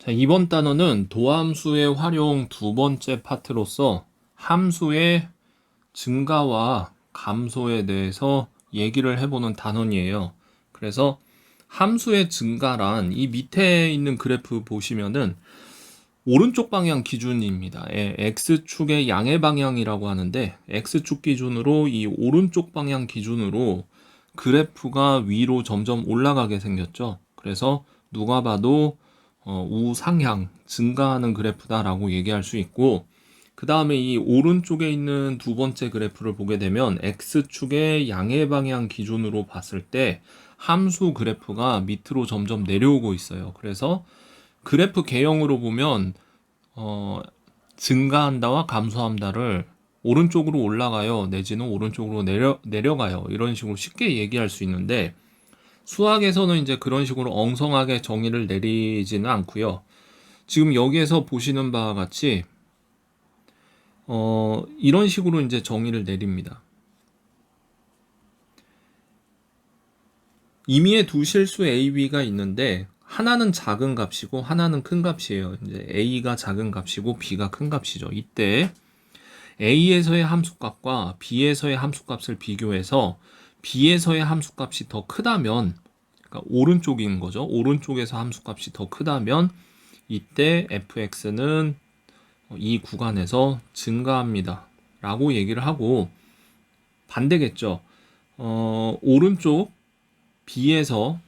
자, 이번 단어는 도함수의 활용 두 번째 파트로서 함수의 증가와 감소에 대해서 얘기를 해보는 단원이에요. 그래서 함수의 증가란 이 밑에 있는 그래프 보시면은 오른쪽 방향 기준입니다. X축의 양의 방향이라고 하는데 X축 기준으로 이 오른쪽 방향 기준으로 그래프가 위로 점점 올라가게 생겼죠. 그래서 누가 봐도 우상향 증가하는 그래프다라고 얘기할 수 있고, 그 다음에 이 오른쪽에 있는 두 번째 그래프를 보게 되면 X축의 양의 방향 기준으로 봤을 때 함수 그래프가 밑으로 점점 내려오고 있어요. 그래서 그래프 개형으로 보면 증가한다와 감소한다를 오른쪽으로 올라가요 내지는 오른쪽으로 내려가요 이런 식으로 쉽게 얘기할 수 있는데, 수학에서는 이제 그런 식으로 엉성하게 정의를 내리지는 않고요. 지금 여기에서 보시는 바와 같이 이런 식으로 이제 정의를 내립니다. 임의의 두 실수 A, B가 있는데 하나는 작은 값이고 하나는 큰 값이에요. 이제 A가 작은 값이고 B가 큰 값이죠. 이때 A에서의 함수값과 B에서의 함수값을 비교해서 B에서의 함수값이 더 크다면, 그러니까 오른쪽인 거죠. 오른쪽에서 함수값이 더 크다면 이때 fx는 이 구간에서 증가합니다 라고 얘기를 하고, 반대겠죠. 오른쪽 b에서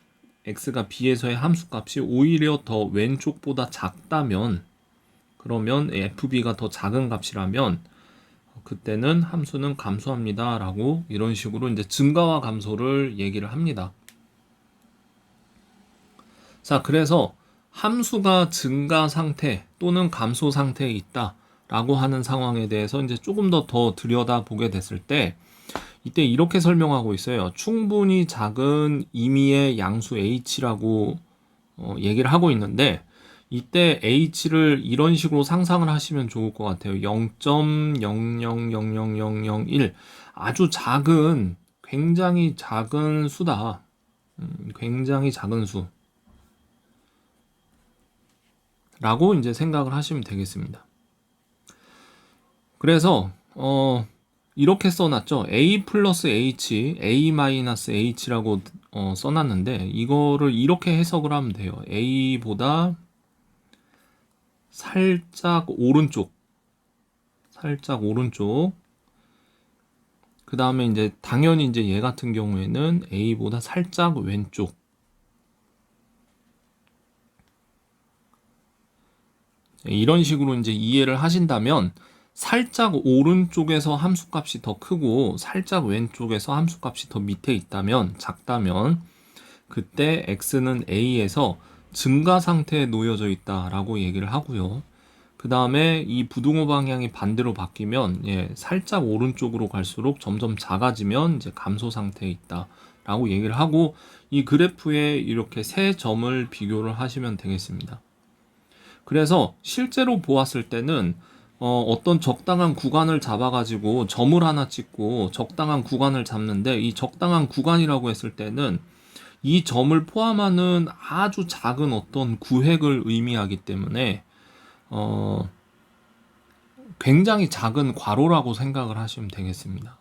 x가 b에서의 함수값이 오히려 더 왼쪽보다 작다면, 그러면 fb가 더 작은 값이라면 그때는 함수는 감소합니다 라고 이런 식으로 이제 증가와 감소를 얘기를 합니다. 자, 그래서 함수가 증가 상태 또는 감소 상태에 있다 라고 하는 상황에 대해서 이제 조금 더 들여다 보게 됐을 때 이때 이렇게 설명하고 있어요. 충분히 작은 임의의 양수 h라고 얘기를 하고 있는데, 이때 h를 이런 식으로 상상을 하시면 좋을 것 같아요. 0.0000001, 아주 작은, 굉장히 작은 수다. 굉장히 작은 수 라고 이제 생각을 하시면 되겠습니다. 그래서 이렇게 써놨죠. a 플러스 h, a 마이너스 h라고 써놨는데 이거를 이렇게 해석을 하면 돼요. a보다 살짝 오른쪽, 그 다음에 이제 당연히 이제 얘 같은 경우에는 a보다 살짝 왼쪽, 이런 식으로 이제 이해를 하신다면 살짝 오른쪽에서 함수값이 더 크고 살짝 왼쪽에서 함수값이 더 밑에 있다면, 작다면 그때 x는 a에서 증가 상태에 놓여져 있다라고 얘기를 하고요. 그 다음에 이 부등호 방향이 반대로 바뀌면 살짝 오른쪽으로 갈수록 점점 작아지면 이제 감소 상태에 있다라고 얘기를 하고, 이 그래프에 이렇게 세 점을 비교를 하시면 되겠습니다. 그래서 실제로 보았을 때는 어떤 적당한 구간을 잡아가지고 점을 하나 찍고 적당한 구간을 잡는데, 이 적당한 구간이라고 했을 때는 이 점을 포함하는 아주 작은 어떤 구획을 의미하기 때문에 굉장히 작은 괄호라고 생각을 하시면 되겠습니다.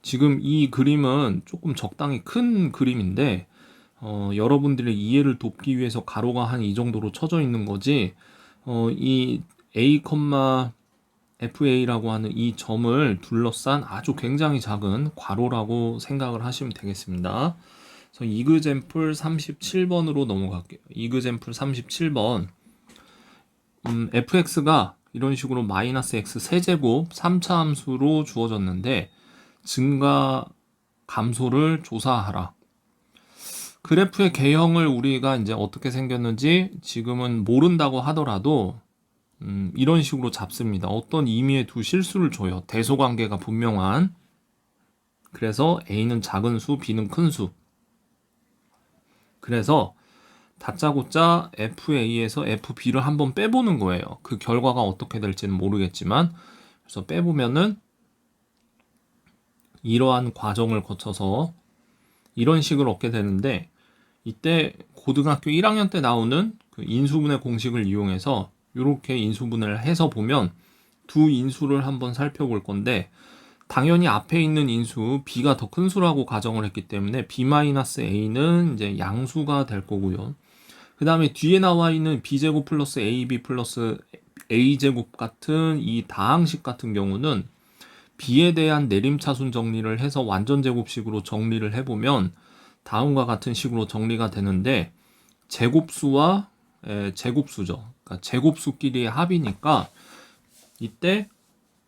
지금 이 그림은 조금 적당히 큰 그림인데 여러분들의 이해를 돕기 위해서 가로가 한 이 정도로 쳐져 있는 거지, 이 a, fa라고 하는 이 점을 둘러싼 아주 굉장히 작은 괄호라고 생각을 하시면 되겠습니다. 그래서 이그젬플 37번으로 넘어갈게요. 이그젬플 37번. fx가 이런 식으로 마이너스 x 세제곱 3차 함수로 주어졌는데 증가 감소를 조사하라. 그래프의 개형을 우리가 이제 어떻게 생겼는지 지금은 모른다고 하더라도 이런 식으로 잡습니다. 어떤 임의의 두 실수를 줘요. 대소관계가 분명한. 그래서 a는 작은 수, b는 큰 수. 그래서 다짜고짜 fa에서 fb를 한번 빼보는 거예요. 그 결과가 어떻게 될지는 모르겠지만, 그래서 빼보면은 이러한 과정을 거쳐서 이런 식을 얻게 되는데, 이때 고등학교 1학년 때 나오는 그 그 인수분해 공식을 이용해서 이렇게 인수분해를 해서 보면 두 인수를 한번 살펴볼 건데, 당연히 앞에 있는 인수 b가 더 큰 수라고 가정을 했기 때문에 b-a는 이제 양수가 될 거고요. 그 다음에 뒤에 나와 있는 b제곱 플러스 ab 플러스 a제곱 같은 이 다항식 같은 경우는 b에 대한 내림차순 정리를 해서 완전제곱식으로 정리를 해보면 다음과 같은 식으로 정리가 되는데, 제곱수와 제곱수죠. 그러니까 제곱수끼리의 합이니까 이때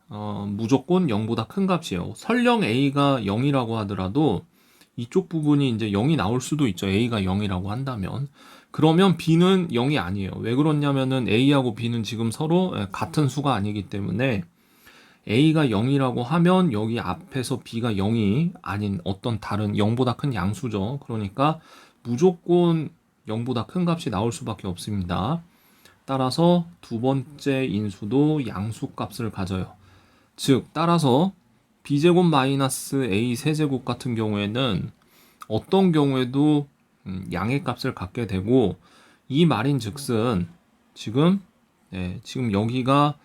무조건 0보다 큰 값이에요. 설령 a가 0이라고 하더라도 이쪽 부분이 이제 0이 나올 수도 있죠. a가 0이라고 한다면. 그러면 b는 0이 아니에요. 왜 그렇냐면은 a하고 b는 지금 서로 같은 수가 아니기 때문에 a가 0이라고 하면 여기 앞에서 b가 0이 아닌 어떤 다른 0보다 큰 양수죠. 그러니까 무조건 0보다 큰 값이 나올 수밖에 없습니다. 따라서 두 번째 인수도 양수 값을 가져요. 즉 따라서 b제곱 마이너스 a 세제곱 같은 경우에는 어떤 경우에도 양의 값을 갖게 되고, 이 말인즉슨 지금 여기가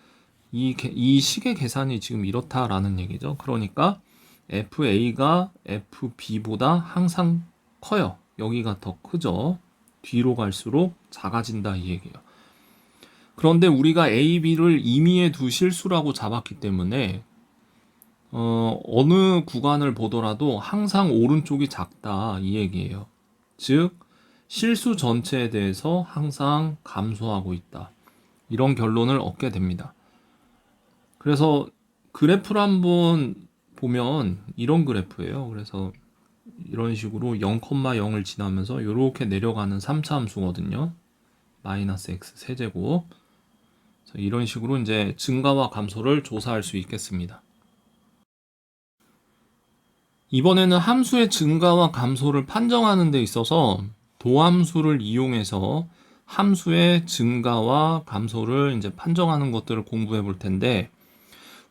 이 식의 계산이 지금 이렇다라는 얘기죠. 그러니까 FA가 FB보다 항상 커요. 여기가 더 크죠. 뒤로 갈수록 작아진다 이 얘기예요. 그런데 우리가 A, B를 임의의 두 실수라고 잡았기 때문에 어느 구간을 보더라도 항상 오른쪽이 작다 이 얘기예요. 즉 실수 전체에 대해서 항상 감소하고 있다. 이런 결론을 얻게 됩니다. 그래서 그래프를 한번 보면 이런 그래프예요. 그래서 이런 식으로 0,0을 지나면서 이렇게 내려가는 3차 함수거든요. 마이너스 x 세제곱. 이런 식으로 이제 증가와 감소를 조사할 수 있겠습니다. 이번에는 함수의 증가와 감소를 판정하는 데 있어서 도함수를 이용해서 함수의 증가와 감소를 이제 판정하는 것들을 공부해 볼 텐데,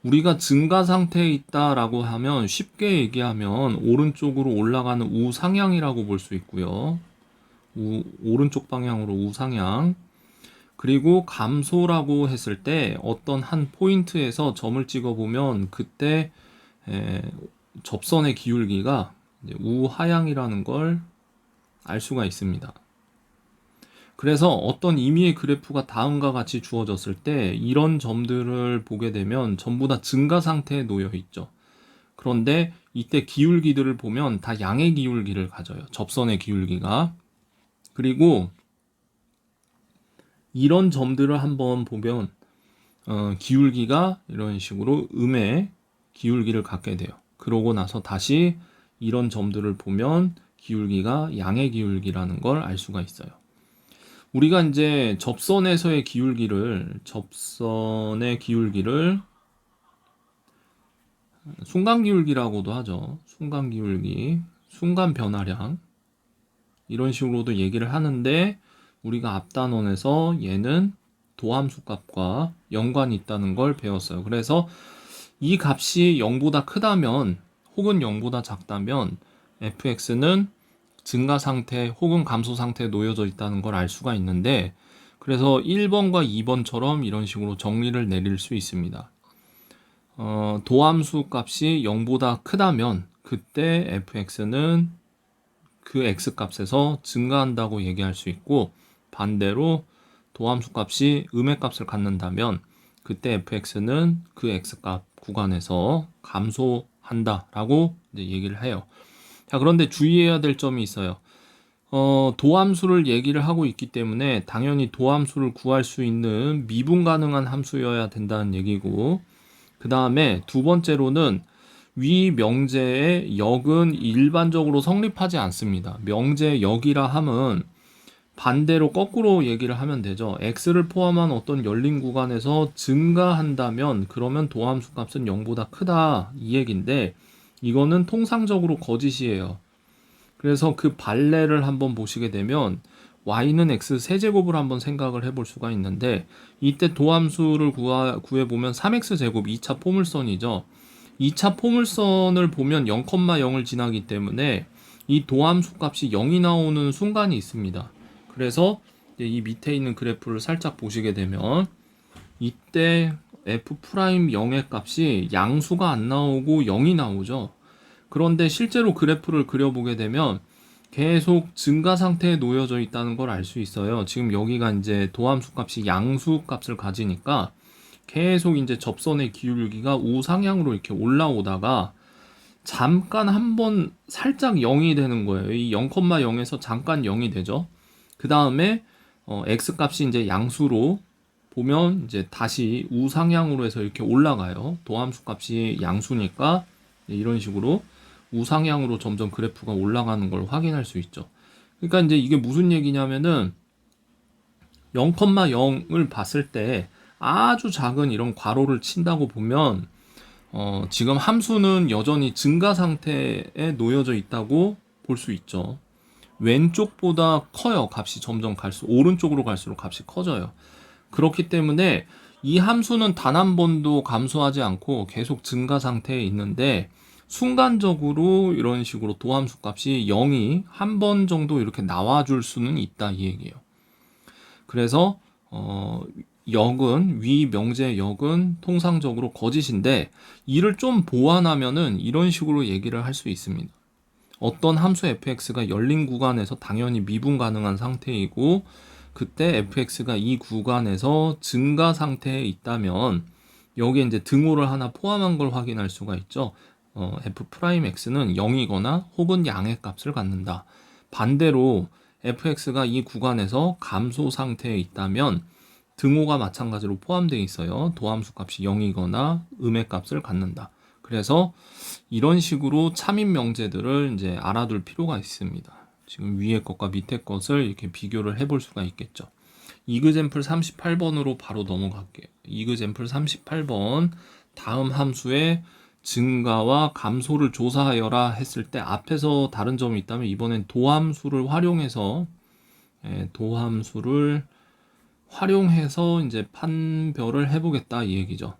우리가 증가 상태에 있다라고 하면 쉽게 얘기하면 오른쪽으로 올라가는 우상향이라고 볼 수 있고요. 오른쪽 방향으로 우상향. 그리고 감소라고 했을 때 어떤 한 포인트에서 점을 찍어보면 그때 접선의 기울기가 우하향이라는 걸 알 수가 있습니다. 그래서 어떤 임의의 그래프가 다음과 같이 주어졌을 때 이런 점들을 보게 되면 전부 다 증가 상태에 놓여 있죠. 그런데 이때 기울기들을 보면 다 양의 기울기를 가져요. 접선의 기울기가. 그리고 이런 점들을 한번 보면 기울기가 이런 식으로 음의 기울기를 갖게 돼요. 그러고 나서 다시 이런 점들을 보면 기울기가 양의 기울기라는 걸 알 수가 있어요. 우리가 이제 접선의 기울기를 순간 기울기라고도 하죠. 순간 기울기, 순간 변화량, 이런 식으로도 얘기를 하는데, 우리가 앞 단원에서 얘는 도함수 값과 연관이 있다는 걸 배웠어요. 그래서 이 값이 0보다 크다면 혹은 0보다 작다면 fx는 증가 상태 혹은 감소 상태에 놓여져 있다는 걸 알 수가 있는데, 그래서 1번과 2번처럼 이런 식으로 정리를 내릴 수 있습니다. 도함수 값이 0보다 크다면 그때 fx는 그 x값에서 증가한다고 얘기할 수 있고, 반대로 도함수 값이 음의 값을 갖는다면 그때 fx는 그 x값 구간에서 감소한다라고 이제 얘기를 해요. 자, 그런데 주의해야 될 점이 있어요. 도함수를 얘기를 하고 있기 때문에 당연히 도함수를 구할 수 있는 미분 가능한 함수여야 된다는 얘기고, 그 다음에 두 번째로는 위 명제의 역은 일반적으로 성립하지 않습니다. 명제의 역이라 함은 반대로 거꾸로 얘기를 하면 되죠. x를 포함한 어떤 열린 구간에서 증가한다면 그러면 도함수 값은 0보다 크다 이 얘기인데, 이거는 통상적으로 거짓이에요. 그래서 그 발레를 한번 보시게 되면 y는 x 세제곱을 한번 생각을 해볼 수가 있는데, 이때 도함수를 구해보면 3x제곱 2차 포물선이죠. 2차 포물선을 보면 0,0을 지나기 때문에 이 도함수 값이 0이 나오는 순간이 있습니다. 그래서 이 밑에 있는 그래프를 살짝 보시게 되면 이때 F'0의 값이 양수가 안 나오고 0이 나오죠. 그런데 실제로 그래프를 그려보게 되면 계속 증가 상태에 놓여져 있다는 걸 알 수 있어요. 지금 여기가 이제 도함수 값이 양수 값을 가지니까 계속 이제 접선의 기울기가 우상향으로 이렇게 올라오다가 잠깐 한번 살짝 0이 되는 거예요. 이 0,0에서 잠깐 0이 되죠. 그 다음에 x 값이 이제 양수로 보면 이제 다시 우상향으로 해서 이렇게 올라가요. 도함수 값이 양수니까 이런 식으로 우상향으로 점점 그래프가 올라가는 걸 확인할 수 있죠. 그러니까 이제 이게 무슨 얘기냐면은 0,0을 봤을 때 아주 작은 이런 괄호를 친다고 보면 지금 함수는 여전히 증가 상태에 놓여져 있다고 볼 수 있죠. 왼쪽보다 커요. 값이 점점 갈수록 오른쪽으로 갈수록 값이 커져요. 그렇기 때문에 이 함수는 단 한 번도 감소하지 않고 계속 증가 상태에 있는데 순간적으로 이런 식으로 도함수 값이 0이 한 번 정도 이렇게 나와줄 수는 있다 이 얘기예요. 그래서 역은 위 명제 역은 통상적으로 거짓인데 이를 좀 보완하면은 이런 식으로 얘기를 할 수 있습니다. 어떤 함수 fx가 열린 구간에서 당연히 미분 가능한 상태이고 그때 fx가 이 구간에서 증가 상태에 있다면 여기에 이제 등호를 하나 포함한 걸 확인할 수가 있죠. f'x는 0이거나 혹은 양의 값을 갖는다. 반대로 fx가 이 구간에서 감소 상태에 있다면 등호가 마찬가지로 포함되어 있어요. 도함수 값이 0이거나 음의 값을 갖는다. 그래서 이런 식으로 참인 명제들을 이제 알아둘 필요가 있습니다. 지금 위에 것과 밑에 것을 이렇게 비교를 해볼 수가 있겠죠. 이그젬플 38번으로 바로 넘어갈게요. 이그젬플 38번 다음 함수의 증가와 감소를 조사하여라 했을 때 앞에서 다른 점이 있다면 이번엔 도함수를 활용해서 이제 판별을 해보겠다 이 얘기죠.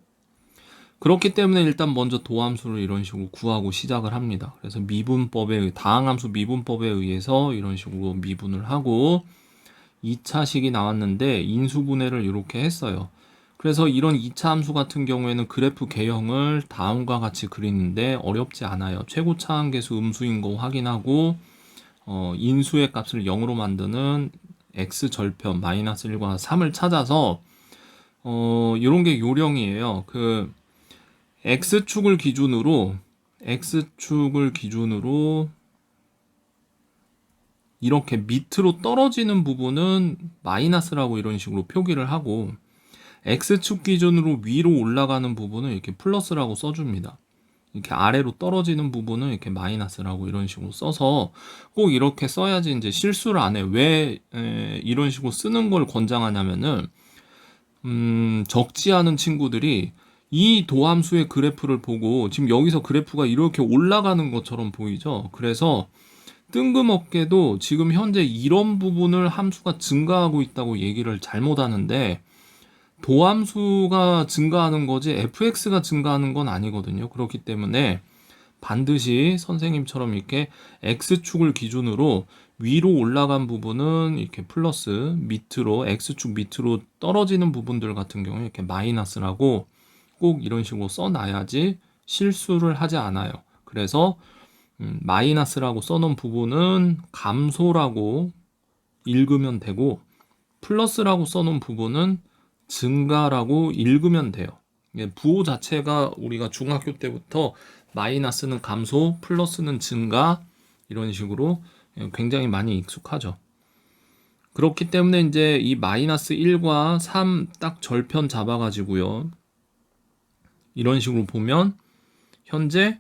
그렇기 때문에 일단 먼저 도함수를 이런 식으로 구하고 시작을 합니다. 그래서 다항함수 미분법에 의해서 이런 식으로 미분을 하고 2차식이 나왔는데 인수분해를 이렇게 했어요. 그래서 이런 2차 함수 같은 경우에는 그래프 개형을 다음과 같이 그리는데 어렵지 않아요. 최고차 한계수 음수인 거 확인하고 인수의 값을 0으로 만드는 x절편 마이너스 1과 3을 찾아서 이런 게 요령이에요. 그 x축을 기준으로 이렇게 밑으로 떨어지는 부분은 마이너스라고 이런 식으로 표기를 하고 x축 기준으로 위로 올라가는 부분은 이렇게 플러스라고 써줍니다. 이렇게 아래로 떨어지는 부분은 이렇게 마이너스라고 이런 식으로 써서 꼭 이렇게 써야지 이제 실수를 안 해. 왜 이런 식으로 쓰는 걸 권장하냐면은 적지 않은 친구들이 이 도함수의 그래프를 보고 지금 여기서 그래프가 이렇게 올라가는 것처럼 보이죠. 그래서 뜬금없게도 지금 현재 이런 부분을 함수가 증가하고 있다고 얘기를 잘못하는데 도함수가 증가하는 거지 fx가 증가하는 건 아니거든요. 그렇기 때문에 반드시 선생님처럼 이렇게 x축을 기준으로 위로 올라간 부분은 이렇게 플러스, 밑으로 x축 밑으로 떨어지는 부분들 같은 경우에 이렇게 마이너스라고 꼭 이런 식으로 써놔야지 실수를 하지 않아요. 그래서 마이너스라고 써놓은 부분은 감소라고 읽으면 되고 플러스라고 써놓은 부분은 증가라고 읽으면 돼요. 부호 자체가 우리가 중학교 때부터 마이너스는 감소, 플러스는 증가 이런 식으로 굉장히 많이 익숙하죠. 그렇기 때문에 이제 이 마이너스 1과 3 딱 절편 잡아가지고요. 이런 식으로 보면 현재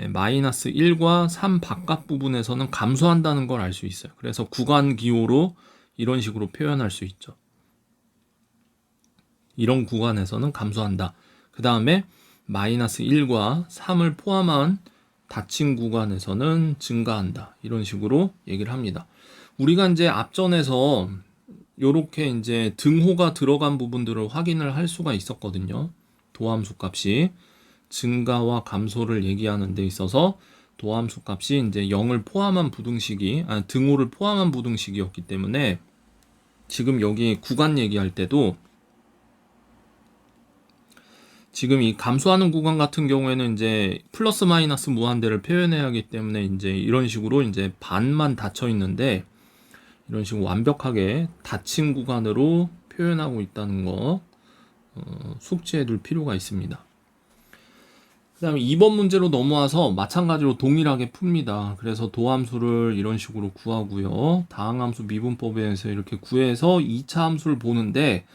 마이너스 1과 3 바깥 부분에서는 감소한다는 걸 알 수 있어요. 그래서 구간 기호로 이런 식으로 표현할 수 있죠. 이런 구간에서는 감소한다. 그 다음에 마이너스 1과 3을 포함한 닫힌 구간에서는 증가한다. 이런 식으로 얘기를 합니다. 우리가 이제 앞전에서 요렇게 이제 등호가 들어간 부분들을 확인을 할 수가 있었거든요. 도함수 값이 증가와 감소를 얘기하는 데 있어서 도함수 값이 이제 0을 포함한 부등식이 등호를 포함한 부등식이었기 때문에 지금 여기 구간 얘기할 때도 지금 이 감소하는 구간 같은 경우에는 이제 플러스 마이너스 무한대를 표현해야 하기 때문에 이제 이런 식으로 이제 반만 닫혀 있는데 이런 식으로 완벽하게 닫힌 구간으로 표현하고 있다는 거 숙지해 둘 필요가 있습니다. 그 다음에 2번 문제로 넘어와서 마찬가지로 동일하게 풉니다. 그래서 도함수를 이런 식으로 구하고요. 다항함수 미분법에서 이렇게 구해서 2차 함수를 보는데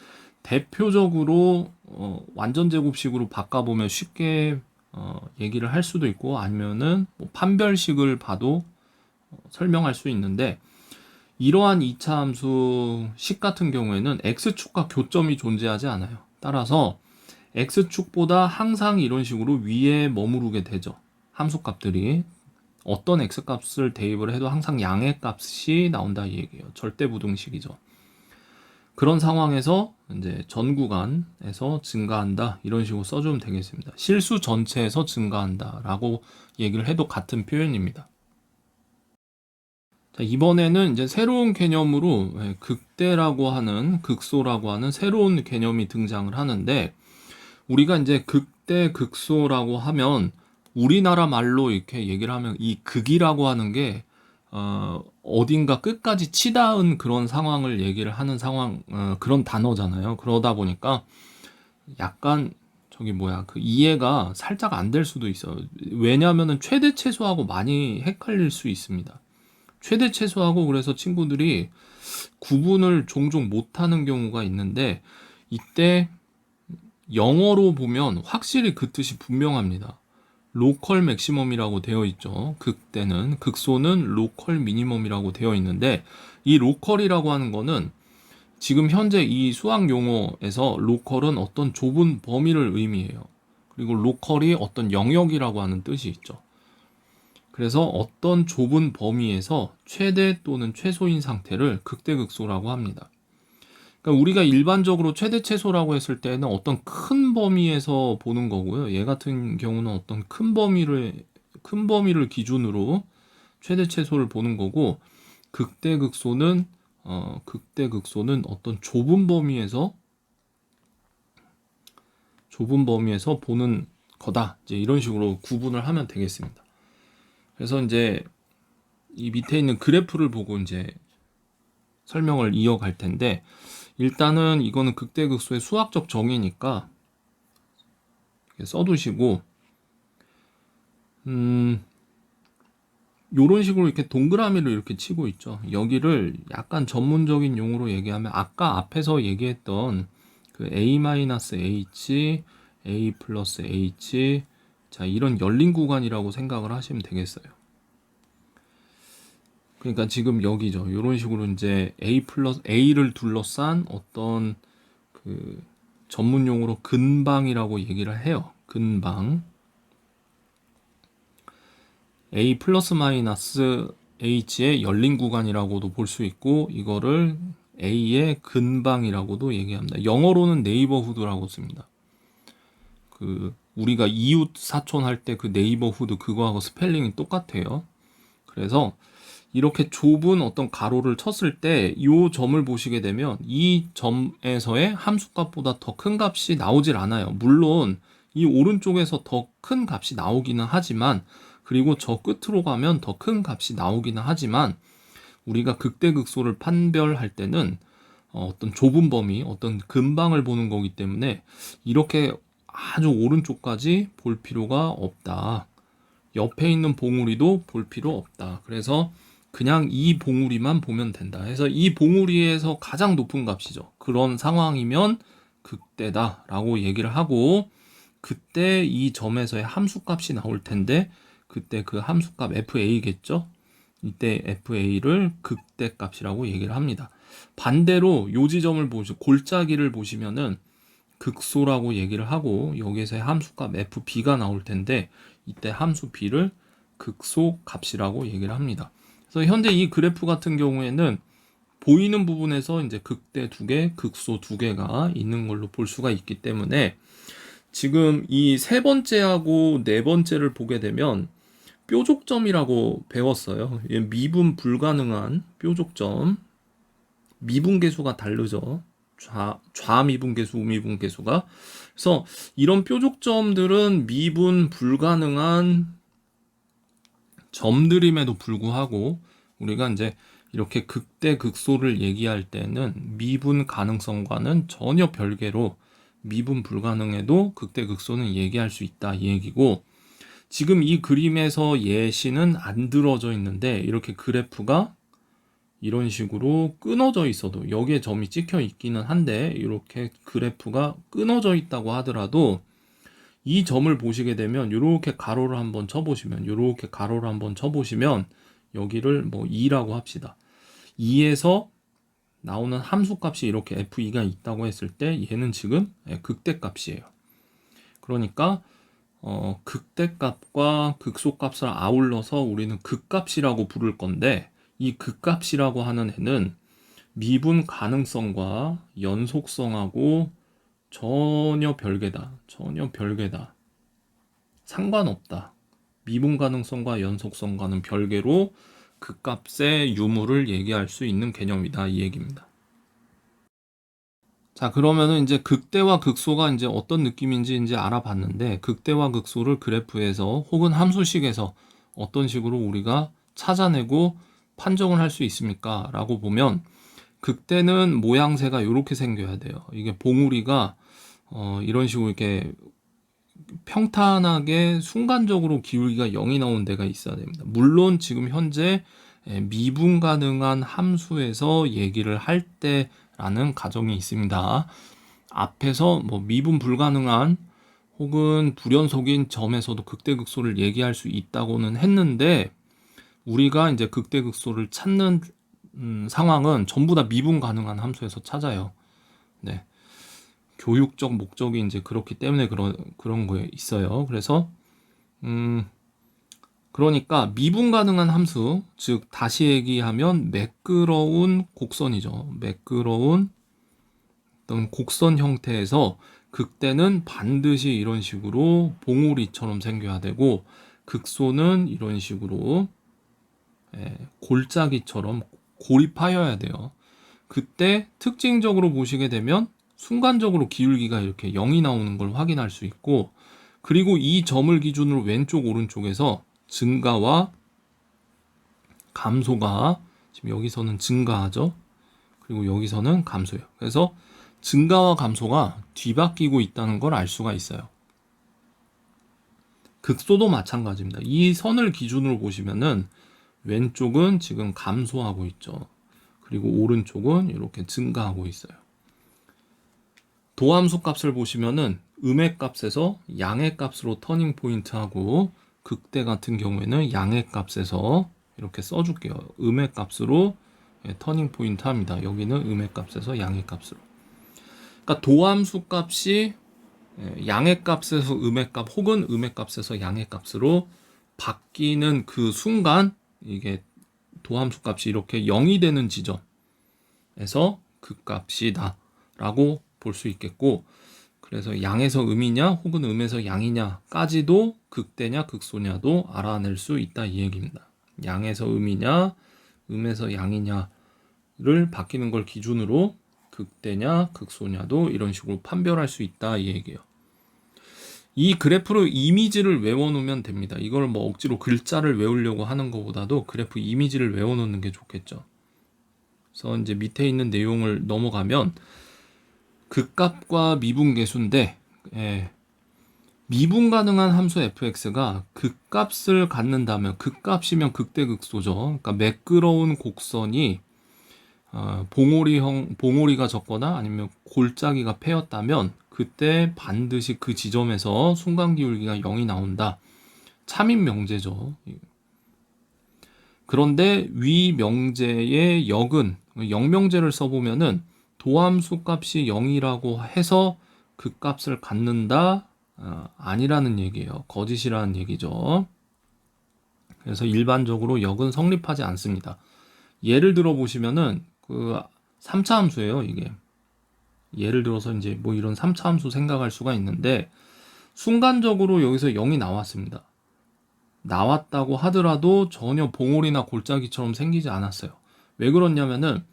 대표적으로 완전 제곱식으로 바꿔보면 쉽게 얘기를 할 수도 있고 아니면은 뭐 판별식을 봐도 설명할 수 있는데 이러한 2차 함수 식 같은 경우에는 x축과 교점이 존재하지 않아요. 따라서 x축보다 항상 이런 식으로 위에 머무르게 되죠. 함수값들이 어떤 x값을 대입을 해도 항상 양의 값이 나온다 이 얘기예요. 절대부등식이죠. 그런 상황에서 이제 전 구간에서 증가한다 이런 식으로 써주면 되겠습니다. 실수 전체에서 증가한다 라고 얘기를 해도 같은 표현입니다. 자, 이번에는 이제 새로운 개념으로 극대라고 하는 극소라고 하는 새로운 개념이 등장을 하는데 우리가 이제 극대 극소라고 하면 우리나라 말로 이렇게 얘기를 하면 이 극이라고 하는 게 어딘가 끝까지 치닿은 그런 상황을 얘기를 하는 상황 그런 단어잖아요. 그러다 보니까 약간 그 이해가 살짝 안 될 수도 있어요. 왜냐하면은 최대 최소하고 많이 헷갈릴 수 있습니다. 최대 최소하고 그래서 친구들이 구분을 종종 못하는 경우가 있는데 이때 영어로 보면 확실히 그 뜻이 분명합니다. 로컬 맥시멈이라고 되어 있죠. 극대는 극소는 로컬 미니멈이라고 되어 있는데 이 로컬이라고 하는 거는 지금 현재 이 수학 용어에서 로컬은 어떤 좁은 범위를 의미해요. 그리고 로컬이 어떤 영역이라고 하는 뜻이 있죠. 그래서 어떤 좁은 범위에서 최대 또는 최소인 상태를 극대극소라고 합니다. 그러니까 우리가 일반적으로 최대 최소라고 했을 때는 어떤 큰 범위에서 보는 거고요. 얘 같은 경우는 어떤 큰 범위를 기준으로 최대 최소를 보는 거고 극대극소는 어떤 좁은 범위에서 보는 거다. 이제 이런 식으로 구분을 하면 되겠습니다. 그래서 이제 이 밑에 있는 그래프를 보고 이제 설명을 이어갈 텐데 일단은 이거는 극대극소의 수학적 정의니까 써두시고 요런 식으로 이렇게 동그라미를 이렇게 치고 있죠. 여기를 약간 전문적인 용어로 얘기하면 아까 앞에서 얘기했던 그 A-H, A 플러스 H 자 이런 열린 구간이라고 생각을 하시면 되겠어요. 그러니까 지금 여기죠. 이런 식으로 이제 A를 둘러싼 어떤 그 전문 용어로 근방이라고 얘기를 해요. 근방. A 플러스 마이너스 H의 열린 구간이라고도 볼 수 있고 이거를 A의 근방이라고도 얘기합니다. 영어로는 네이버후드라고 씁니다. 그 우리가 이웃 사촌 할 때 그 네이버후드 그거하고 스펠링이 똑같아요. 그래서 이렇게 좁은 어떤 가로를 쳤을 때 이 점을 보시게 되면 이 점에서의 함수값보다 더 큰 값이 나오질 않아요. 물론 이 오른쪽에서 더 큰 값이 나오기는 하지만 그리고 저 끝으로 가면 더 큰 값이 나오기는 하지만 우리가 극대극소를 판별할 때는 어떤 좁은 범위, 어떤 근방을 보는 거기 때문에 이렇게 아주 오른쪽까지 볼 필요가 없다. 옆에 있는 봉우리도 볼 필요 없다. 그래서 그냥 이 봉우리만 보면 된다. 그래서 이 봉우리에서 가장 높은 값이죠. 그런 상황이면 극대다 라고 얘기를 하고 그때 이 점에서의 함수값이 나올 텐데 그때 그 함수값 FA겠죠? 이때 FA를 극대값이라고 얘기를 합니다. 반대로 요 지점을 골짜기를 보시면은 극소라고 얘기를 하고 여기에서의 함수값 FB가 나올 텐데 이때 함수 B를 극소 값이라고 얘기를 합니다. 그래서 현재 이 그래프 같은 경우에는 보이는 부분에서 이제 극대 2개, 극소 2개가 있는 걸로 볼 수가 있기 때문에 지금 이 세 번째하고 네 번째를 보게 되면 뾰족점이라고 배웠어요. 미분 불가능한 뾰족점. 미분계수가 다르죠. 좌미분계수, 우미분계수가. 그래서 이런 뾰족점들은 미분 불가능한 점들임에도 불구하고 우리가 이제 이렇게 극대 극소를 얘기할 때는 미분 가능성과는 전혀 별개로 미분 불가능해도 극대 극소는 얘기할 수 있다 이 얘기고, 지금 이 그림에서 예시는 안 들어져 있는데 이렇게 그래프가 이런 식으로 끊어져 있어도, 여기에 점이 찍혀 있기는 한데 이렇게 그래프가 끊어져 있다고 하더라도 이 점을 보시게 되면 이렇게 가로를 한번 쳐보시면, 이렇게 가로를 한번 쳐보시면 여기를 뭐 2라고 합시다. 2에서 나오는 함수값이 이렇게 f2가 있다고 했을 때 얘는 지금 극대값이에요. 그러니까 극대값과 극소값을 아울러서 우리는 극값이라고 부를 건데, 이 극값이라고 하는 애는 미분 가능성과 연속성하고 전혀 별개다. 전혀 별개다. 상관없다. 미분 가능성과 연속성과는 별개로 극값의 유무를 얘기할 수 있는 개념이다 이 얘기입니다. 자, 그러면은 이제 극대와 극소가 이제 어떤 느낌인지 이제 알아봤는데, 극대와 극소를 그래프에서 혹은 함수식에서 어떤 식으로 우리가 찾아내고 판정을 할 수 있습니까? 라고 보면, 극대는 모양새가 이렇게 생겨야 돼요. 이게 봉우리가 이런 식으로 이렇게 평탄하게 순간적으로 기울기가 0이 나온 데가 있어야 됩니다. 물론 지금 현재 미분 가능한 함수에서 얘기를 할 때라는 가정이 있습니다. 앞에서 뭐 미분 불가능한 혹은 불연속인 점에서도 극대극소를 얘기할 수 있다고는 했는데, 우리가 이제 극대극소를 찾는 상황은 전부 다 미분 가능한 함수에서 찾아요. 네. 교육적 목적이 이제 그렇기 때문에 그런 거에 있어요. 그래서 그러니까 미분 가능한 함수, 즉 다시 얘기하면 매끄러운 곡선이죠. 매끄러운 어떤 곡선 형태에서 극대는 반드시 이런 식으로 봉우리처럼 생겨야 되고, 극소는 이런 식으로 골짜기처럼 고립하여야 돼요. 그때 특징적으로 보시게 되면 순간적으로 기울기가 이렇게 0이 나오는 걸 확인할 수 있고, 그리고 이 점을 기준으로 왼쪽 오른쪽에서 증가와 감소가, 지금 여기서는 증가하죠. 그리고 여기서는 감소해요. 그래서 증가와 감소가 뒤바뀌고 있다는 걸 알 수가 있어요. 극소도 마찬가지입니다. 이 선을 기준으로 보시면은 왼쪽은 지금 감소하고 있죠. 그리고 오른쪽은 이렇게 증가하고 있어요. 도함수 값을 보시면은 음의 값에서 양의 값으로 터닝 포인트하고, 극대 같은 경우에는 양의 값에서 이렇게 써줄게요. 음의 값으로 터닝 포인트 합니다. 여기는 음의 값에서 양의 값으로. 그러니까 도함수 값이 양의 값에서 음의 값 혹은 음의 값에서 양의 값으로 바뀌는 그 순간, 이게 도함수 값이 이렇게 0이 되는 지점에서 그 값이다 라고 볼 수 있겠고, 그래서 양에서 음이냐 혹은 음에서 양이냐까지도 극대냐 극소냐도 알아낼 수 있다 이 얘기입니다. 양에서 음이냐 음에서 양이냐를 바뀌는 걸 기준으로 극대냐 극소냐도 이런 식으로 판별할 수 있다 이 얘기예요. 이 그래프로 이미지를 외워놓으면 됩니다. 이걸 뭐 억지로 글자를 외우려고 하는 것보다도 그래프 이미지를 외워놓는 게 좋겠죠. 그래서 이제 밑에 있는 내용을 넘어가면, 극값과 미분계수인데 미분 가능한 함수 fx가 극값을 갖는다면, 극값이면 극대극소죠. 그러니까 매끄러운 곡선이 봉오리가 적거나 아니면 골짜기가 패였다면 그때 반드시 그 지점에서 순간기울기가 0이 나온다. 참인 명제죠. 그런데 위 명제의 역은 0명제를 써보면은 도함수 값이 0이라고 해서 그 값을 갖는다? 아니라는 얘기예요. 거짓이라는 얘기죠. 그래서 일반적으로 역은 성립하지 않습니다. 예를 들어 보시면은 그 3차 함수예요, 이게. 예를 들어서 이제 뭐 이런 3차 함수 생각할 수가 있는데, 순간적으로 여기서 0이 나왔습니다. 나왔다고 하더라도 전혀 봉오리나 골짜기처럼 생기지 않았어요. 왜 그렇냐면은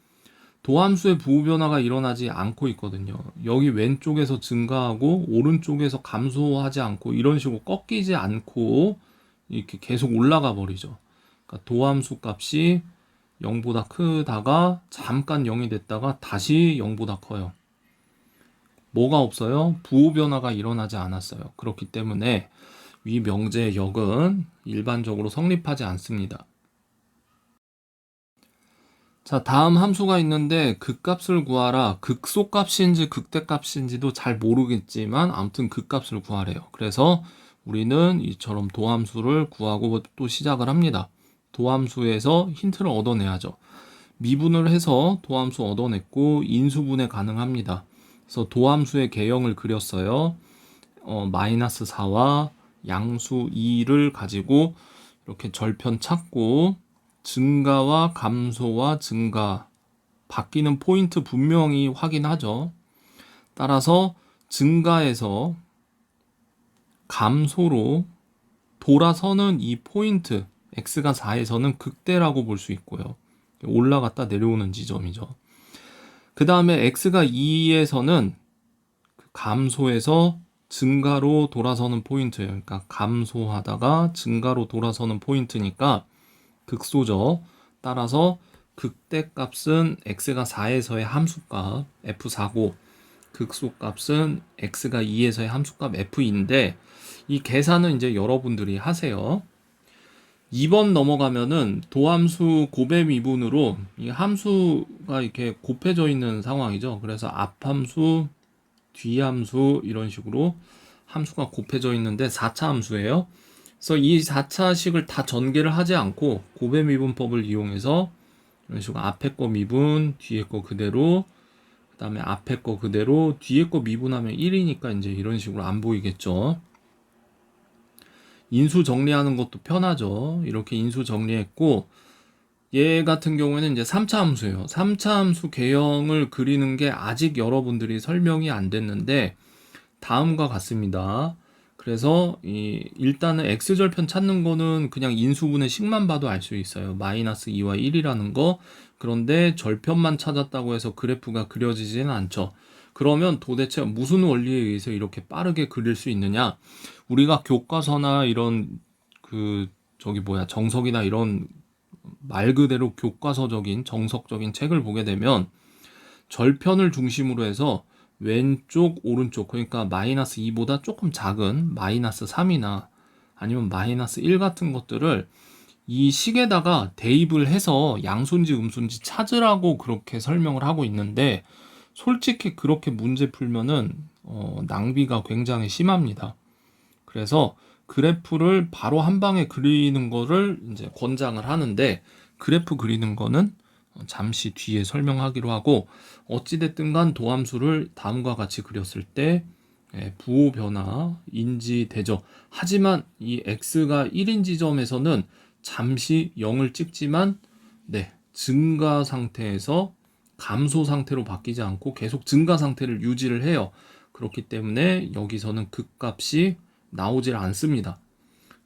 도함수의 부호 변화가 일어나지 않고 있거든요. 여기 왼쪽에서 증가하고 오른쪽에서 감소하지 않고 이런 식으로 꺾이지 않고 이렇게 계속 올라가 버리죠. 그러니까 도함수 값이 0보다 크다가 잠깐 0이 됐다가 다시 0보다 커요. 뭐가 없어요? 부호 변화가 일어나지 않았어요. 그렇기 때문에 위 명제의 역은 일반적으로 성립하지 않습니다. 자, 다음 함수가 있는데 극값을 구하라. 극소값인지 극대값인지도 잘 모르겠지만 아무튼 극값을 구하래요. 그래서 우리는 이처럼 도함수를 구하고 또 시작을 합니다. 도함수에서 힌트를 얻어내야죠. 미분을 해서 도함수 얻어냈고 인수분해 가능합니다. 그래서 도함수의 개형을 그렸어요. 마이너스 4와 양수 2를 가지고 이렇게 절편 찾고 증가와 감소와 증가 바뀌는 포인트 분명히 확인하죠. 따라서 증가에서 감소로 돌아서는 이 포인트 x가 4에서는 극대라고 볼 수 있고요. 올라갔다 내려오는 지점이죠. 그 다음에 x가 2에서는 감소해서 증가로 돌아서는 포인트예요. 그러니까 감소하다가 증가로 돌아서는 포인트니까 극소죠. 따라서 극대값은 x가 4에서의 함수값 f4고 극소값은 x가 2에서의 함수값 f인데 이 계산은 이제 여러분들이 하세요. 2번 넘어가면은 도함수 곱의 미분으로 이 함수가 이렇게 곱해져 있는 상황이죠. 그래서 앞함수, 뒤함수 이런 식으로 함수가 곱해져 있는데 4차 함수예요. 그래서 이 4차식을 다 전개를 하지 않고 곱의 미분법을 이용해서 이런 식으로 앞에 거 미분, 뒤에 거 그대로, 그 다음에 앞에 거 그대로, 뒤에 거 미분하면 1이니까 이제 이런 식으로 안 보이겠죠. 인수 정리하는 것도 편하죠. 이렇게 인수 정리했고, 얘 같은 경우에는 이제 3차 함수예요. 3차 함수 개형을 그리는 게 아직 여러분들이 설명이 안 됐는데, 다음과 같습니다. 그래서 일단은 x절편 찾는 거는 그냥 인수분해 식만 봐도 알 수 있어요. 마이너스 2와 1이라는 거. 그런데 절편만 찾았다고 해서 그래프가 그려지지는 않죠. 그러면 도대체 무슨 원리에 의해서 이렇게 빠르게 그릴 수 있느냐? 우리가 교과서나 이런 정석이나 이런 말 그대로 교과서적인 정석적인 책을 보게 되면 절편을 중심으로 해서 왼쪽 오른쪽 그러니까 마이너스 2보다 조금 작은 마이너스 3이나 아니면 마이너스 1 같은 것들을 이 식에다가 대입을 해서 양수인지 음수인지 찾으라고 그렇게 설명을 하고 있는데 솔직히 그렇게 문제 풀면은 낭비가 굉장히 심합니다. 그래서 그래프를 바로 한 방에 그리는 거를 이제 권장을 하는데 그래프 그리는 거는 잠시 뒤에 설명하기로 하고 어찌됐든 간 도함수를 다음과 같이 그렸을 때 부호 변화 인지되죠. 하지만 이 x가 1인 지점에서는 잠시 0을 찍지만 증가 상태에서 감소 상태로 바뀌지 않고 계속 증가 상태를 유지를 해요. 그렇기 때문에 여기서는 극값이 나오질 않습니다.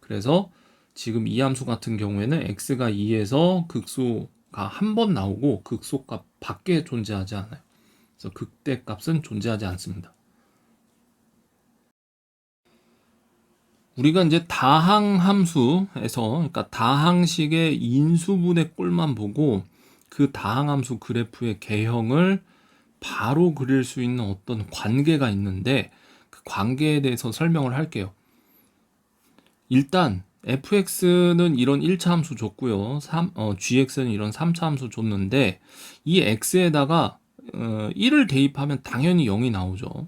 그래서 지금 이 함수 같은 경우에는 x가 2에서 극소가 한 번 나오고 극소값 밖에 존재하지 않아요. 그래서 극대값은 존재하지 않습니다. 우리가 이제 다항 함수에서 그러니까 다항식의 인수분해 꼴만 보고 그 다항 함수 그래프의 개형을 바로 그릴 수 있는 어떤 관계가 있는데 그 관계에 대해서 설명을 할게요. 일단 fx는 이런 1차 함수 줬고요. gx는 이런 3차 함수 줬는데 이 x에다가 1을 대입하면 당연히 0이 나오죠.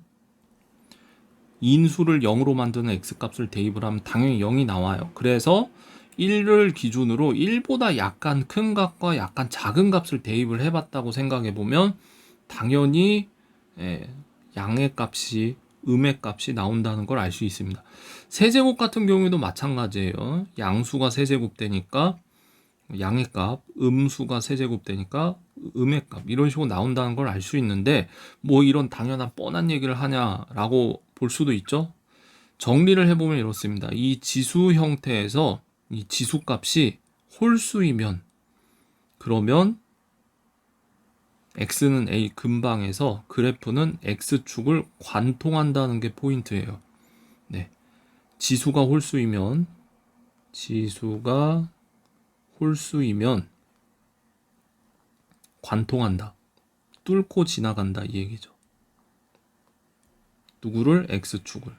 인수를 0으로 만드는 x값을 대입을 하면 당연히 0이 나와요. 그래서 1을 기준으로 1보다 약간 큰 값과 약간 작은 값을 대입을 해봤다고 생각해보면 당연히 양의 값이 음의 값이 나온다는 걸 알 수 있습니다. 세제곱 같은 경우에도 마찬가지예요. 양수가 세제곱 되니까 양의 값, 음수가 세제곱 되니까 음의 값 이런 식으로 나온다는 걸 알 수 있는데 뭐 이런 당연한 뻔한 얘기를 하냐라고 볼 수도 있죠. 정리를 해보면 이렇습니다. 이 지수 형태에서 이 지수값이 홀수이면 그러면 x는 a 근방에서 그래프는 x축을 관통한다는 게 포인트예요. 네. 지수가 홀수이면 관통한다. 뚫고 지나간다 이 얘기죠. 누구를? x축을.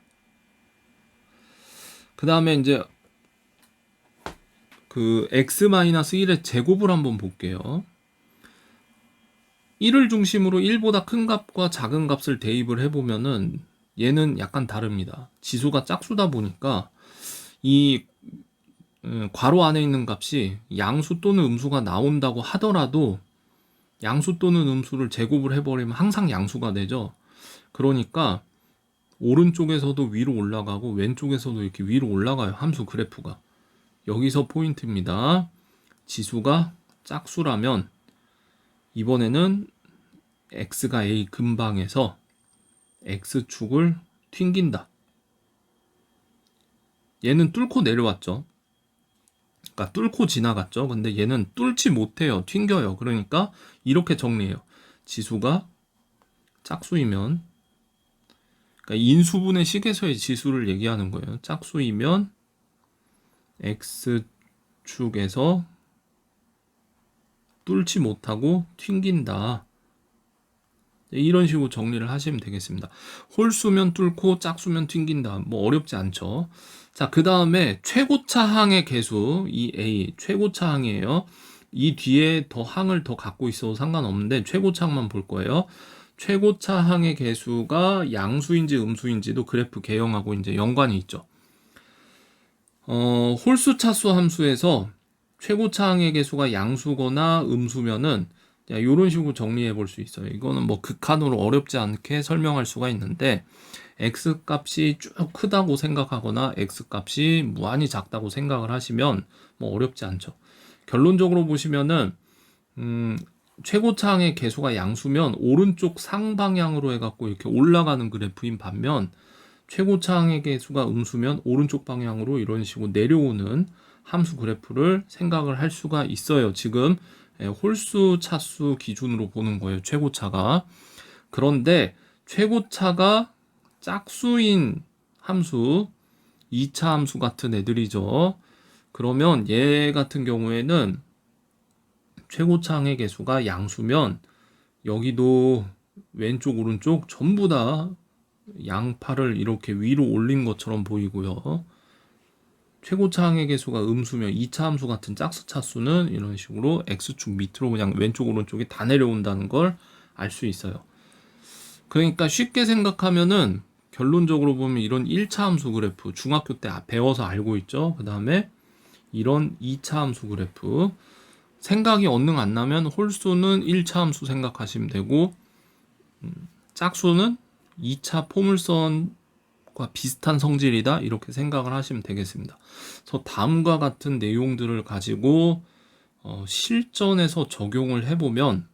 그 다음에 이제 그 x-1의 제곱을 한번 볼게요. 1을 중심으로 1보다 큰 값과 작은 값을 대입을 해보면은 얘는 약간 다릅니다. 지수가 짝수다 보니까 이 괄호 안에 있는 값이 양수 또는 음수가 나온다고 하더라도 양수 또는 음수를 제곱을 해버리면 항상 양수가 되죠. 그러니까 오른쪽에서도 위로 올라가고 왼쪽에서도 이렇게 위로 올라가요. 함수 그래프가. 여기서 포인트입니다. 지수가 짝수라면 이번에는 x가 a 근방에서 x축을 튕긴다. 얘는 뚫고 내려왔죠. 그러니까 뚫고 지나갔죠. 근데 얘는 뚫지 못해요. 튕겨요. 그러니까 이렇게 정리해요. 지수가 짝수이면, 그러니까 인수분해 식에서의 지수를 얘기하는 거예요. 짝수이면 x축에서 뚫지 못하고 튕긴다. 이런 식으로 정리를 하시면 되겠습니다. 홀수면 뚫고 짝수면 튕긴다. 뭐 어렵지 않죠. 자, 그 다음에 최고차항의 개수, 이 a 최고차항이에요. 이 뒤에 더 항을 더 갖고 있어도 상관없는데 최고차항만 볼 거예요. 최고차항의 개수가 양수인지 음수인지도 그래프 개형하고 이제 연관이 있죠. 홀수 차수 함수에서 최고차항의 개수가 양수거나 음수면은 이런 식으로 정리해 볼 수 있어요. 이거는 뭐 극한으로 어렵지 않게 설명할 수가 있는데 x 값이 쭉 크다고 생각하거나 x 값이 무한히 작다고 생각을 하시면 뭐 어렵지 않죠. 결론적으로 보시면은 최고차항의 개수가 양수면 오른쪽 상방향으로 해갖고 이렇게 올라가는 그래프인 반면 최고차항의 개수가 음수면 오른쪽 방향으로 이런 식으로 내려오는 함수 그래프를 생각을 할 수가 있어요. 지금 홀수 차수 기준으로 보는 거예요. 최고차가. 그런데 최고차가 짝수인 함수, 2차 함수 같은 애들이죠. 그러면 얘 같은 경우에는 최고차항의 개수가 양수면 여기도 왼쪽 오른쪽 전부 다 양팔을 이렇게 위로 올린 것처럼 보이고요. 최고차항의 개수가 음수면 2차 함수 같은 짝수 차수는 이런 식으로 x축 밑으로 그냥 왼쪽 오른쪽이 다 내려온다는 걸 알 수 있어요. 그러니까 쉽게 생각하면은 결론적으로 보면 이런 1차 함수 그래프 중학교 때 배워서 알고 있죠. 그 다음에 이런 2차 함수 그래프 생각이 언능 안 나면 홀수는 1차 함수 생각하시면 되고 짝수는 2차 포물선과 비슷한 성질이다 이렇게 생각을 하시면 되겠습니다. 그래서 다음과 같은 내용들을 가지고 실전에서 적용을 해보면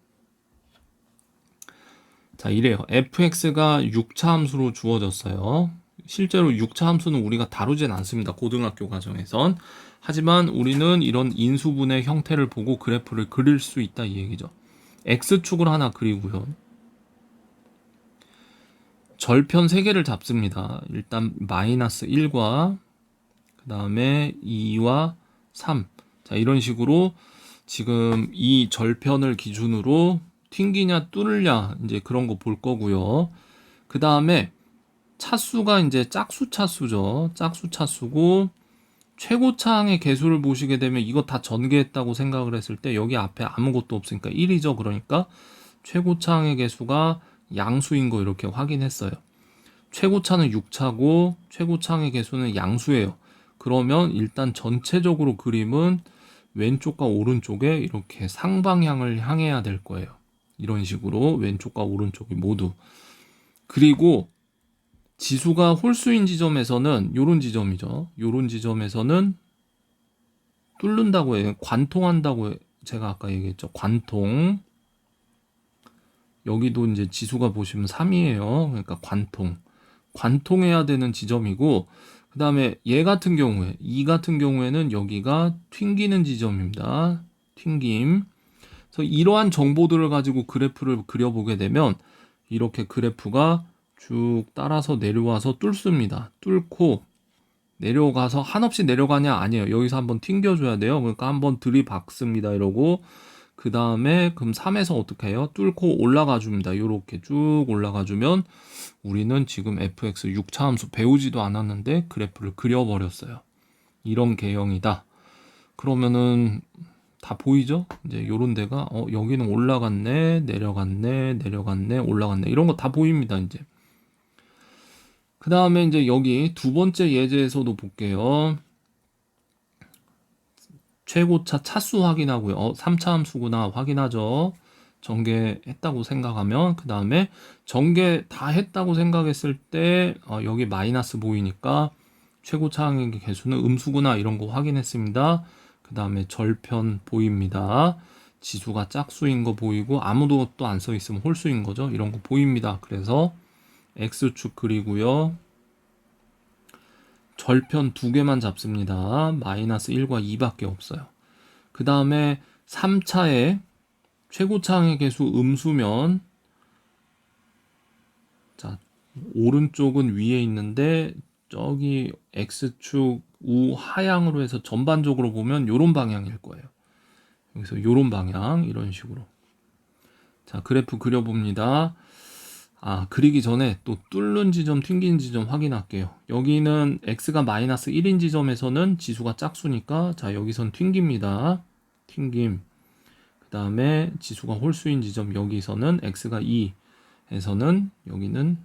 자 이래요. fx가 6차 함수로 주어졌어요. 실제로 6차 함수는 우리가 다루진 않습니다. 고등학교 과정에선. 하지만 우리는 이런 인수분해 형태를 보고 그래프를 그릴 수 있다 이 얘기죠. x축을 하나 그리고요. 절편 3개를 잡습니다. 일단 마이너스 1과 그 다음에 2와 3. 자 이런 식으로 지금 이 절편을 기준으로 튕기냐 뚫냐 이제 그런 거 볼 거고요. 그 다음에 차수가 이제 짝수 차수죠. 짝수 차수고 최고차항의 개수를 보시게 되면 이거 다 전개했다고 생각을 했을 때 여기 앞에 아무것도 없으니까 1이죠. 그러니까 최고차항의 개수가 양수인 거 이렇게 확인했어요. 최고차는 6차고 최고차항의 개수는 양수예요. 그러면 일단 전체적으로 그림은 왼쪽과 오른쪽에 이렇게 상방향을 향해야 될 거예요. 이런 식으로 왼쪽과 오른쪽이 모두. 그리고 지수가 홀수인 지점에서는 요런 지점이죠. 요런 지점에서는 뚫는다고 해요. 관통한다고 제가 아까 얘기했죠. 관통. 여기도 이제 지수가 보시면 3이에요. 그러니까 관통해야 되는 지점이고 그 다음에 얘 같은 경우에 이 같은 경우에는 여기가 튕기는 지점입니다. 튕김. 그래서 이러한 정보들을 가지고 그래프를 그려보게 되면 이렇게 그래프가 쭉 따라서 내려와서 뚫습니다. 뚫고 내려가서 한없이 내려가냐? 아니에요. 여기서 한번 튕겨줘야 돼요. 그러니까 한번 들이박습니다. 이러고 그 다음에 그럼 3에서 어떻게 해요? 뚫고 올라가 줍니다. 이렇게 쭉 올라가 주면 우리는 지금 fx 6차 함수 배우지도 않았는데 그래프를 그려버렸어요. 이런 개형이다. 그러면은 다 보이죠? 이제 요런 데가 여기는 올라갔네, 내려갔네, 내려갔네, 올라갔네. 이런 거 다 보입니다, 이제. 그 다음에 이제 여기 두 번째 예제에서도 볼게요. 최고차 차수 확인하고요. 3차 함수구나 확인하죠. 전개했다고 생각하면 그 다음에 전개 다 했다고 생각했을 때 여기 마이너스 보이니까 최고차 항의 개수는 음수구나 이런 거 확인했습니다. 그 다음에 절편 보입니다. 지수가 짝수인 거 보이고 아무도 또 안 써 있으면 홀수인 거죠. 이런 거 보입니다. 그래서 X축 그리고요. 절편 두 개만 잡습니다. 마이너스 1과 2밖에 없어요. 그 다음에 3차에 최고차 항의 개수 음수면 자 오른쪽은 위에 있는데 저기 X축 우하향으로 해서 전반적으로 보면 요런 방향일 거예요. 여기서 요런 방향 이런 식으로 자 그래프 그려봅니다. 그리기 전에 또 뚫는 지점, 튕긴 지점 확인할게요. 여기는 x가 마이너스 1인 지점에서는 지수가 짝수니까 자 여기선 튕깁니다. 튕김. 그 다음에 지수가 홀수인 지점 여기서는 x가 2에서는 여기는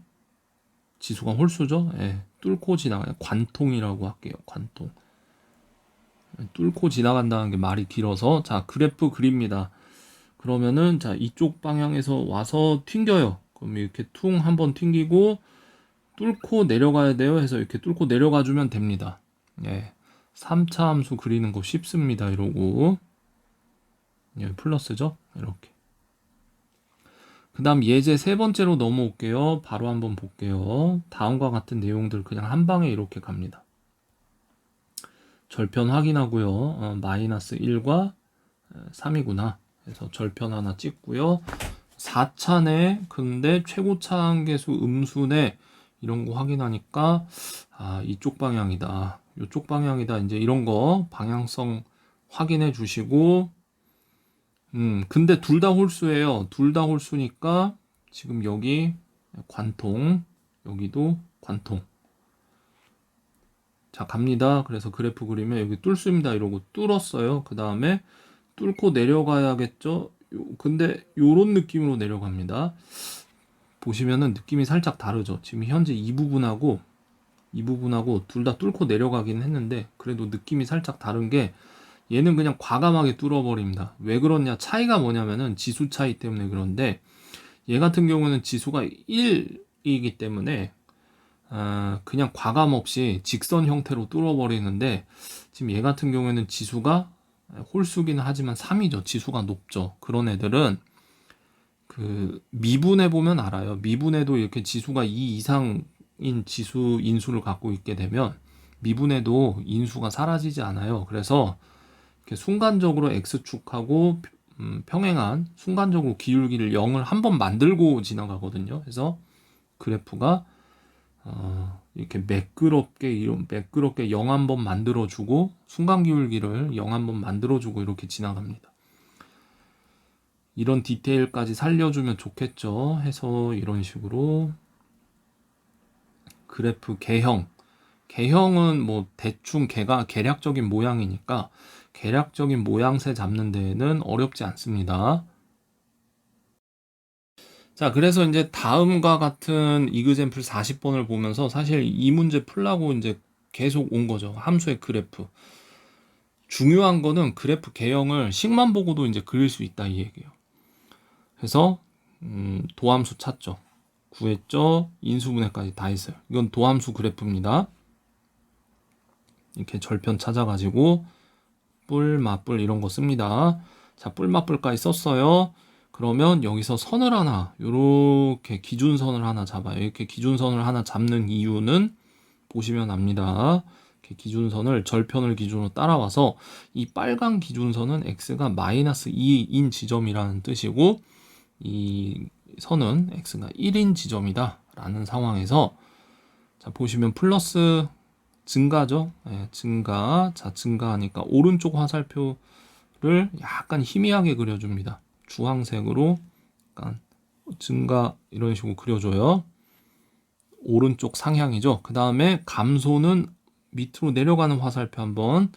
지수가 홀수죠. 예, 뚫고 지나가요. 관통이라고 할게요. 관통. 뚫고 지나간다는 게 말이 길어서 자 그래프 그립니다. 그러면은 자 이쪽 방향에서 와서 튕겨요. 그럼 이렇게 퉁 한번 튕기고 뚫고 내려가야 돼요 해서 이렇게 뚫고 내려가 주면 됩니다. 예. 3차 함수 그리는 거 쉽습니다. 이러고 예, 플러스죠. 이렇게. 그 다음 예제 세 번째로 넘어올게요. 바로 한번 볼게요. 다음과 같은 내용들 그냥 한 방에 이렇게 갑니다. 절편 확인하고요. 마이너스 1과 3이구나. 그래서 절편 하나 찍고요. 4차네. 근데 최고차 한계수 음수네. 이런 거 확인하니까 이쪽 방향이다. 이쪽 방향이다. 이제 이런 거 방향성 확인해 주시고 근데 둘 다 홀수예요. 둘 다 홀수니까 지금 여기 관통, 여기도 관통. 자, 갑니다. 그래서 그래프 그리면 여기 뚫습니다. 이러고 뚫었어요. 그 다음에 뚫고 내려가야겠죠? 근데 요런 느낌으로 내려갑니다. 보시면은 느낌이 살짝 다르죠. 지금 현재 이 부분하고 둘 다 뚫고 내려가긴 했는데 그래도 느낌이 살짝 다른 게 얘는 그냥 과감하게 뚫어버립니다. 왜 그러냐? 차이가 뭐냐면은 지수 차이 때문에 그런데 얘 같은 경우는 지수가 1이기 때문에 그냥 과감 없이 직선 형태로 뚫어버리는데 지금 얘 같은 경우에는 지수가 홀수기는 하지만 3이죠. 지수가 높죠. 그런 애들은 그 미분해 보면 알아요. 미분해도 이렇게 지수가 2 이상인 지수 인수를 갖고 있게 되면 미분해도 인수가 사라지지 않아요. 그래서 이렇게 순간적으로 x축하고 평행한 순간적으로 기울기를 0을 한번 만들고 지나가거든요. 그래서 그래프가 이렇게 매끄럽게 0 한번 만들어주고 순간 기울기를 0 한번 만들어주고 이렇게 지나갑니다. 이런 디테일까지 살려주면 좋겠죠. 해서 이런 식으로 그래프 개형은 뭐 대충 계략적인 모양이니까 계략적인 모양새 잡는 데에는 어렵지 않습니다. 자, 그래서 이제 다음과 같은 이그젬플 40번을 보면서 사실 이 문제 풀라고 이제 계속 온 거죠. 함수의 그래프. 중요한 거는 그래프 개형을 식만 보고도 이제 그릴 수 있다 이 얘기예요. 그래서 도함수 찾죠. 구했죠. 인수분해까지 다 했어요. 이건 도함수 그래프입니다. 이렇게 절편 찾아가지고 뿔, 맞뿔 이런 거 씁니다. 자, 뿔, 맞뿔까지 썼어요. 그러면 여기서 선을 하나, 요렇게 기준선을 하나 잡아요. 이렇게 기준선을 하나 잡는 이유는 보시면 압니다. 이렇게 기준선을 절편을 기준으로 따라와서 이 빨간 기준선은 x가 마이너스 2인 지점이라는 뜻이고 이 선은 x가 1인 지점이다 라는 상황에서 자 보시면 플러스 증가죠. 네, 증가. 자 증가하니까 오른쪽 화살표를 약간 희미하게 그려줍니다. 주황색으로 약간 증가 이런 식으로 그려줘요. 오른쪽 상향이죠. 그 다음에 감소는 밑으로 내려가는 화살표 한번,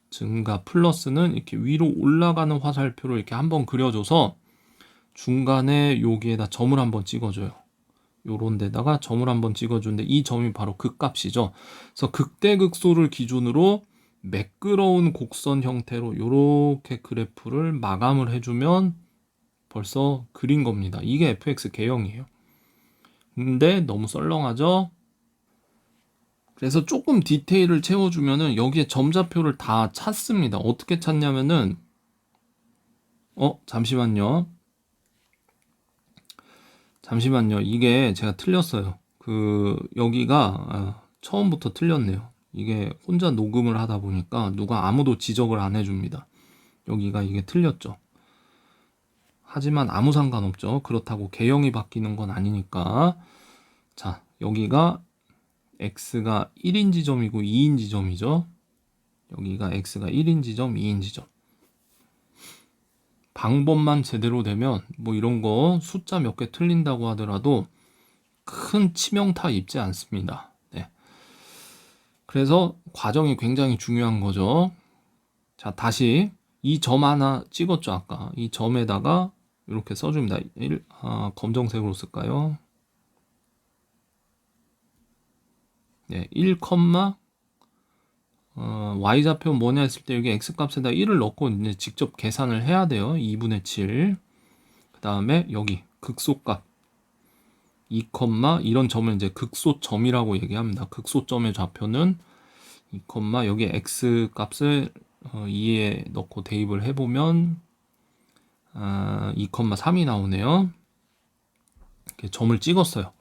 증가 플러스는 이렇게 위로 올라가는 화살표를 이렇게 한번 그려줘서 중간에 여기에다 점을 한번 찍어줘요. 요런 데다가 점을 한번 찍어주는데 이 점이 바로 극값이죠. 그래서 극대극소를 기준으로 매끄러운 곡선 형태로 요렇게 그래프를 마감을 해주면 벌써 그린 겁니다. 이게 fx 개형이에요. 근데 너무 썰렁하죠? 그래서 조금 디테일을 채워주면은 여기에 점좌표를 다 찾습니다. 어떻게 찾냐면은 잠시만요. 이게 제가 틀렸어요. 여기가 처음부터 틀렸네요. 이게 혼자 녹음을 하다 보니까 누가 아무도 지적을 안 해줍니다. 여기가 이게 틀렸죠. 하지만 아무 상관없죠. 그렇다고 개형이 바뀌는 건 아니니까. 자, 여기가 x가 1인 지점이고 2인 지점이죠. 여기가 x가 1인 지점, 2인 지점. 방법만 제대로 되면 뭐 이런 거 숫자 몇 개 틀린다고 하더라도 큰 치명타 입지 않습니다. 네. 그래서 과정이 굉장히 중요한 거죠. 자, 다시 이 점 하나 찍었죠. 아까 이 점에다가 이렇게 써줍니다. 검정색으로 쓸까요? 네, 1, y좌표 뭐냐 했을 때 여기 x값에다 1을 넣고 이제 직접 계산을 해야 돼요. 2분의 7. 그 다음에 여기 극소값 2, 이런 점을 이제 극소점이라고 얘기합니다. 극소점의 좌표는 2, 여기 x값을 2에 넣고 대입을 해보면 2,3이 나오네요. 이렇게 점을 찍었어요.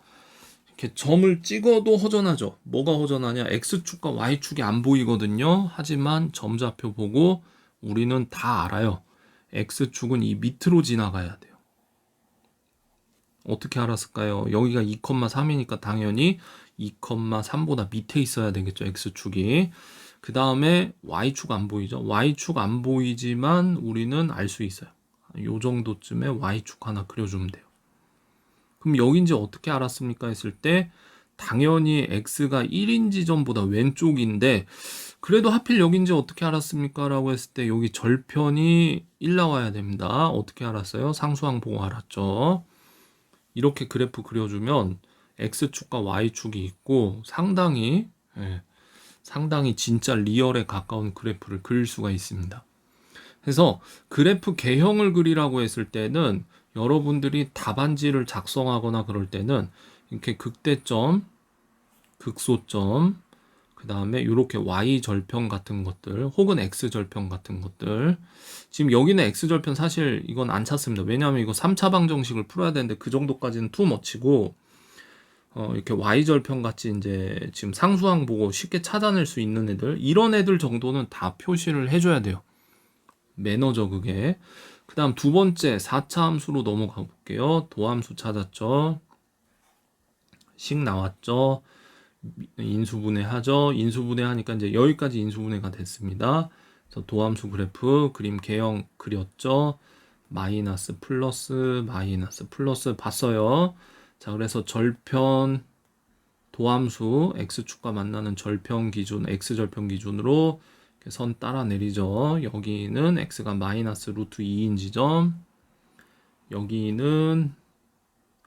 이렇게 점을 찍어도 허전하죠. 뭐가 허전하냐? x축과 y축이 안 보이거든요. 하지만 점좌표 보고 우리는 다 알아요. x축은 이 밑으로 지나가야 돼요. 어떻게 알았을까요? 여기가 2,3이니까 당연히 2,3보다 밑에 있어야 되겠죠. x축이. 그 다음에 y축 안 보이죠? y축 안 보이지만 우리는 알 수 있어요. 요 정도쯤에 y축 하나 그려주면 돼요. 그럼 여긴지 어떻게 알았습니까? 했을 때 당연히 x가 1인 지점보다 왼쪽인데 그래도 하필 여긴지 어떻게 알았습니까? 라고 했을 때 여기 절편이 1 나와야 됩니다. 어떻게 알았어요? 상수항 보고 알았죠. 이렇게 그래프 그려주면 x축과 y축이 있고 상당히 진짜 리얼에 가까운 그래프를 그릴 수가 있습니다. 그래서 그래프 개형을 그리라고 했을 때는 여러분들이 답안지를 작성하거나 그럴 때는 이렇게 극대점, 극소점, 그 다음에 이렇게 y절편 같은 것들 혹은 x절편 같은 것들, 지금 여기는 x절편 사실 이건 안 찾습니다. 왜냐하면 이거 3차 방정식을 풀어야 되는데 그 정도까지는 투머치고 이렇게 y절편 같이 이제 지금 상수항 보고 쉽게 찾아낼 수 있는 애들, 이런 애들 정도는 다 표시를 해줘야 돼요. 매너죠 그게. 그 다음 두 번째 4차 함수로 넘어가 볼게요. 도함수 찾았죠. 식 나왔죠. 인수분해 하죠. 인수분해 하니까 이제 여기까지 인수분해가 됐습니다. 그래서 도함수 그래프 그림 개형 그렸죠. 마이너스 플러스 봤어요. 자, 그래서 절편 도함수 x축과 만나는 절편 기준, x절편 기준으로 선 따라 내리죠. 여기는 x가 마이너스 루트 2인 지점, 여기는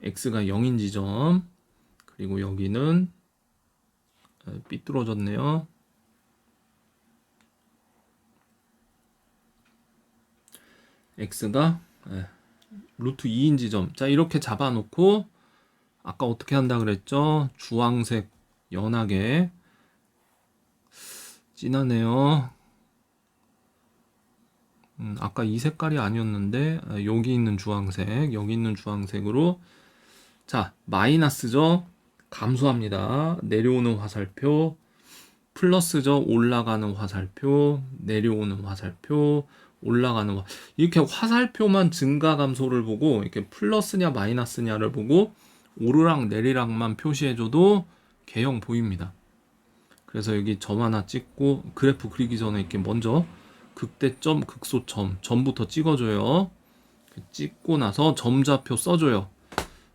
x가 0인 지점, 그리고 여기는 삐뚤어졌네요. x가 루트 2인 지점. 자, 이렇게 잡아놓고 아까 어떻게 한다 그랬죠? 주황색 연하게, 진하네요. 아까 이 색깔이 아니었는데 여기 있는 주황색, 여기 있는 주황색으로, 자 마이너스죠. 감소합니다. 내려오는 화살표. 플러스죠. 올라가는 화살표, 내려오는 화살표, 올라가는 이렇게 화살표만 증가 감소를 보고 이렇게 플러스냐 마이너스냐를 보고 오르락 내리락만 표시해줘도 개형 보입니다. 그래서 여기 점 하나 찍고 그래프 그리기 전에 이렇게 먼저 극대점, 극소점, 점부터 찍어줘요. 찍고 나서 점좌표 써줘요.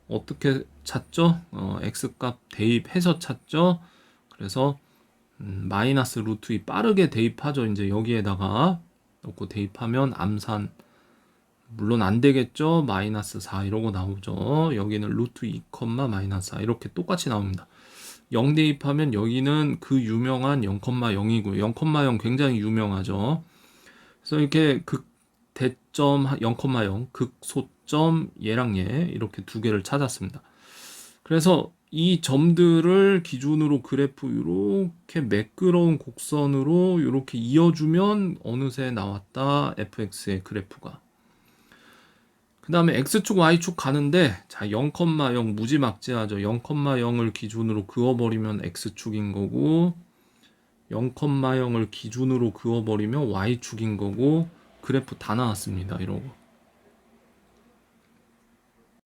어떻게 찾죠? x값 대입해서 찾죠. 그래서 마이너스 루트 2 빠르게 대입하죠. 이제 여기에다가 넣고 대입하면 암산 물론 안 되겠죠. 마이너스 4 이러고 나오죠. 여기는 루트 2, 마이너스 4 이렇게 똑같이 나옵니다. 0 대입하면 여기는 그 유명한 0,0이고요. 0,0 굉장히 유명하죠. 그래서 이렇게 극대점 0,0, 극소점 얘랑 얘 이렇게 두 개를 찾았습니다. 그래서 이 점들을 기준으로 그래프 이렇게 매끄러운 곡선으로 이렇게 이어주면 어느새 나왔다. fx의 그래프가. 그 다음에 x축 y축 가는데 자 0,0 무지막지하죠. 0,0을 기준으로 그어버리면 x축인 거고 0,0을 기준으로 그어버리면 y축인 거고 그래프 다 나왔습니다. 이러고